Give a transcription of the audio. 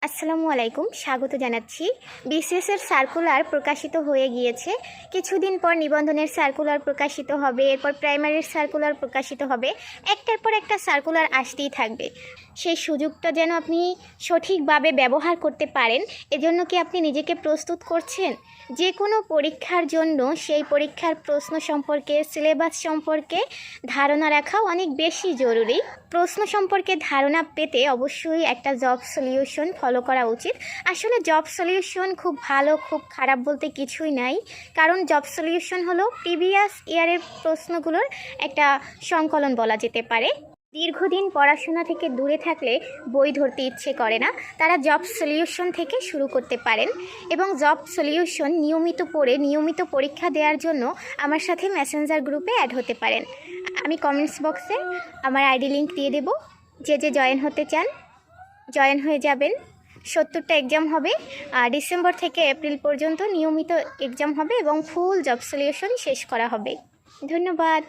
আসসালামু আলাইকুম, স্বাগত জানাচ্ছি। বিসিএসের সার্কুলার প্রকাশিত হয়ে গিয়েছে। কিছুদিন পর নিবন্ধনের সার্কুলার প্রকাশিত হবে, এরপর প্রাইমারির সার্কুলার প্রকাশিত হবে। একটার পর একটা সার্কুলার আসতেই থাকবে। সেই সুযোগটা যেন আপনি সঠিকভাবে ব্যবহার করতে পারেন, এজন্য কি আপনি নিজেকে প্রস্তুত করছেন? যে কোনো পরীক্ষার জন্য সেই পরীক্ষার প্রশ্ন সম্পর্কে, সিলেবাস সম্পর্কে ধারণা রাখা অনেক বেশি জরুরি। প্রশ্ন সম্পর্কে ধারণা পেতে অবশ্যই একটা জব সলিউশন ফলো করা উচিত। আসলে জব সলিউশন খুব ভালো, খুব খারাপ বলতে কিছুই নাই, কারণ জব সলিউশন হলো প্রিভিয়াস ইয়ারের প্রশ্নগুলোর একটা সংকলন বলা যেতে পারে। দীর্ঘদিন পড়াশোনা থেকে দূরে থাকলে বই ধরতে ইচ্ছে করে না, তারা জব সলিউশন থেকে শুরু করতে পারেন এবং জব সলিউশন নিয়মিত পড়ে নিয়মিত পরীক্ষা দেওয়ার জন্য আমার সাথে মেসেঞ্জার গ্রুপে অ্যাড হতে পারেন। আমি কমেন্টস বক্সে আমার আইডি লিঙ্ক দিয়ে দেব। যে জয়েন হতে চান জয়েন হয়ে যাবেন। 70টা এক্সাম হবে, ডিসেম্বর থেকে এপ্রিল পর্যন্ত নিয়মিত এক্সাম হবে এবং ফুল জব সলিউশন শেষ করা হবে। ধন্যবাদ।